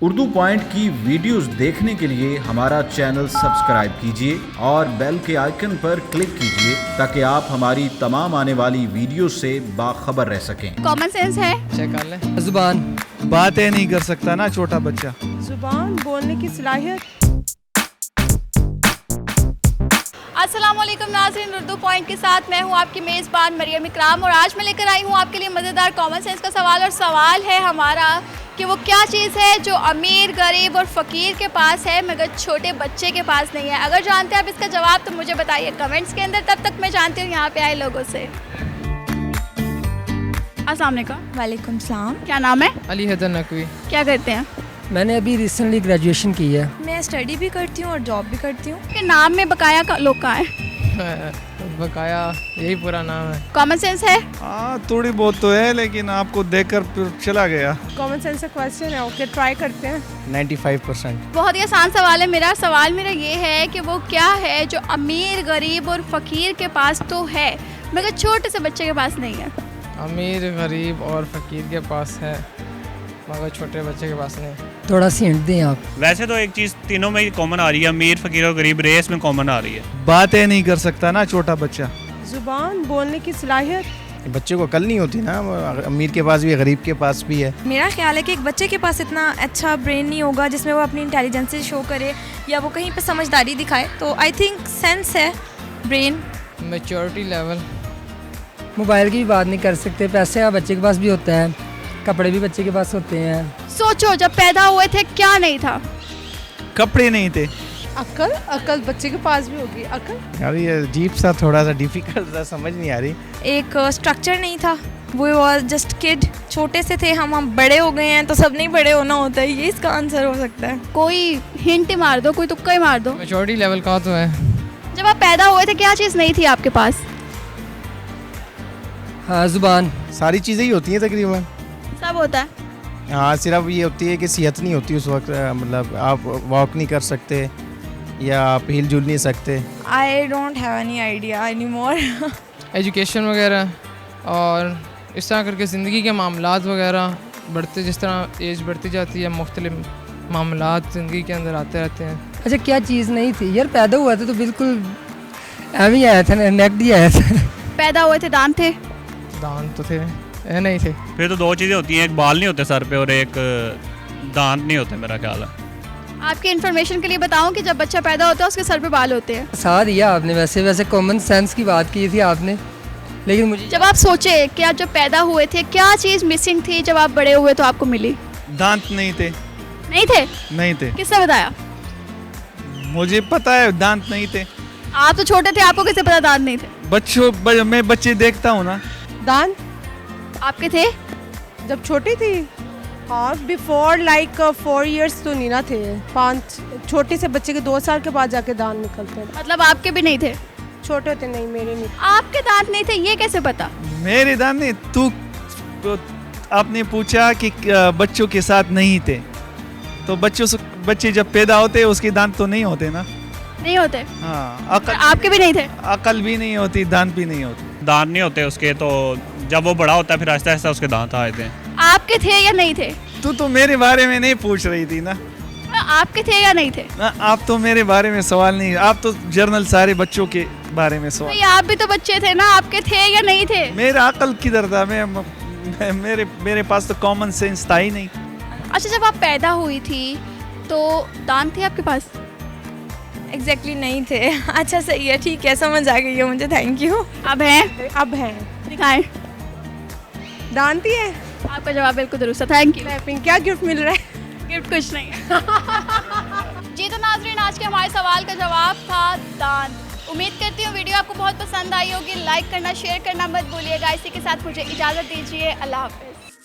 Urdu point की videos देखने के लिए हमारा चैनल सब्सक्राइब कीजिए और बेल के आइकन पर क्लिक कीजिए ताकि आप हमारी तमाम आने वाली वीडियो से बाखबर रह सकें। कॉमन सेंस है। चेक कर ले। जुबान बातें नहीं कर सकता ना छोटा बच्चा। जुबान बोलने की सलाहियत। अस्सलाम वालेकुम नाज़रीन, उर्दू पॉइंट के साथ मैं हूँ आपकी मेज़बान मरियम इकराम और आज मैं लेकर आई हूँ आपके लिए मज़ेदार कॉमन सेंस का सवाल। और सवाल है हमारा कि वो क्या चीज़ है जो अमीर, गरीब और फ़कीर के पास है मगर छोटे बच्चे के पास नहीं है। अगर जानते हैं आप इसका जवाब तो मुझे बताइए कमेंट्स के अंदर। तब तक मैं जानती हूँ यहाँ पे आए लोगों से। अस्सलाम वालेकुम। वालेकुम सलाम। क्या नाम है? अली हैदर नकवी। क्या करते हैं? मैंने अभी रिसेंटली ग्रेजुएशन की है। मैं स्टडी भी करती हूँ और जॉब भी करती हूँ। के नाम में बकाया का लोग कहाँ हैं? बकाया यही पूरा नाम है। कॉमन सेंस है। हाँ थोड़ी बहुत तो है लेकिन आपको देखकर फिर चला गया। कॉमन सेंस का क्वेश्चन है, ओके ट्राई करते हैं। 95%। बहुत ही आसान सवाल है मेरा। सवाल मेरा ये है कि वो क्या है जो अमीर, गरीब और फ़कीर के पास तो है मगर छोटे से बच्चे के पास नहीं है। अमीर, गरीब और फ़कीर के पास है मगर छोटे बच्चे के पास नहीं। थोड़ा सी हिंट दें आप। वैसे तो एक चीज़ तीनों में कॉमन आ रही है, अमीर, फ़कीर और गरीब रेस में कॉमन आ रही है। बातें नहीं कर सकता ना छोटा बच्चा। जुबान बोलने की सलाहियत। बच्चे को अकल नहीं होती ना, अमीर के पास भी है, गरीब के पास भी है। मेरा ख्याल है कि एक बच्चे के पास इतना अच्छा ब्रेन नहीं होगा जिसमें वो अपनी इंटेलिजेंस शो करे या वो कहीं पे समझदारी दिखाए। तो आई थिंक सेंस है, ब्रेन। Maturity level. मोबाइल की भी बात नहीं कर सकते। पैसे आप बच्चे के पास भी होता है, कपड़े भी बच्चे के पास होते हैं। सोचो जब पैदा हुए थे क्या नहीं था? कपड़े नहीं थे। अकल, अकल बच्चे के पास भी होगी। अकल यार ये अजीब सा, थोड़ा सा डिफिकल्ट सा, समझ नहीं आ रही। एक स्ट्रक्चर नहीं था, वो वॉज जस्ट किड। छोटे से थे हम बड़े हो गए हैं तो सब नहीं बड़े होना होता है, ये इसका आंसर हो सकता है। कोई हिंट मार दो, कोई तुक्का ही मार दो। मैच्योरिटी लेवल का तो है। जब आप पैदा हुए थे क्या चीज़ नहीं थी आपके पास? हाँ, जुबान। सारी चीज़ें ही होती हैं तकरीबन। सब होता है। हाँ सिर्फ ये होती है कि सेहत नहीं होती उस वक्त, मतलब आप वॉक नहीं कर सकते या आप हिल जुल नहीं सकते। I don't have any idea any more. Education वगैरह और इस तरह करके ज़िंदगी के मामलात वगैरह बढ़ते, जिस तरह एज बढ़ती जाती है मुख्तलिफ मामलात ज़िंदगी के अंदर आते रहते हैं। अच्छा, क्या चीज़ नहीं थी यार? पैदा हुआ था तो बिल्कुल एम ही आया था, नेक्ड ही आया था। पैदा हुए थे, दांत थे? दांत तो थे, नहीं थे। फिर तो दो चीज़ें होती हैं, एक बाल नहीं होते सर पे और एक दांत नहीं होते मेरा ख्याल है। आपकी इन्फॉर्मेशन के लिए बताऊं कि जब बच्चा पैदा होता है उसके सर पे बाल होते हैं। साथ दिया आपने। वैसे कॉमन सेंस की बात की थी आपने, लेकिन मुझे जब आप सोचे कि आप जब पैदा हुए थे क्या चीज़ मिसिंग थी, जब आप बड़े हुए तो आपको मिली? दांत नहीं थे। नहीं थे? नहीं थे। किसने बताया? मुझे पता है दांत नहीं थे। आप तो छोटे थे, आपको कैसे पता दांत नहीं थे? मैं बच्चे देखता हूँ ना। दांत आपके थे? जब छोटी थी, हाँ बिफोर लाइक 4 years तो नहीं ना थे। 5 छोटे से बच्चे के 2 साल के बाद जाके दांत निकलते हैं। मतलब आपके भी नहीं थे? छोटे थे नहीं, मेरे नहीं। आपके दांत नहीं थे ये कैसे पता? मेरे दांत नहीं। तो आपने पूछा कि बच्चों के साथ नहीं थे, तो बच्चे जब पैदा होते उसके दांत तो नहीं होते ना। नहीं होते? हाँ। आपके भी नहीं थे? अकल भी नहीं होती, दांत भी नहीं होती। दांत नहीं होते उसके, तो जब वो बड़ा होता है फिर आहिस्ता आहिस्ता उसके दांत आए थे। आपके थे या नहीं थे? तू तो मेरे बारे में नहीं पूछ रही थी ना। आपके थे या नहीं थे? ना, आप तो मेरे बारे में सवाल नहीं, आप तो जर्नल सारे बच्चों के बारे में सवाल। भाई आप भी तो बच्चे थे ना, आपके थे या नहीं थे? मेरा अकल किधर था? मेरे पास तो कॉमन सेंस था ही नहीं। अच्छा, जब आप पैदा हुई थी तो दांत थे आपके पास? एग्जैक्टली नहीं थे। अच्छा सही है, ठीक है, समझ आ गई है मुझे, थैंक यू। अब हैं? अब है। दिखाएं। दांत ही है। आपका जवाब बिल्कुल दुरुस्त है, थैंक यू। क्या गिफ्ट मिल रहा है? गिफ्ट कुछ नहीं है। जी तो नाज़रीन, आज के हमारे सवाल का जवाब था दांत। उम्मीद करती हूँ वीडियो आपको बहुत पसंद आई होगी। लाइक करना, शेयर करना मत भूलिएगा। इसी के साथ मुझे इजाज़त दीजिए। अल्लाह हाफ़िज़।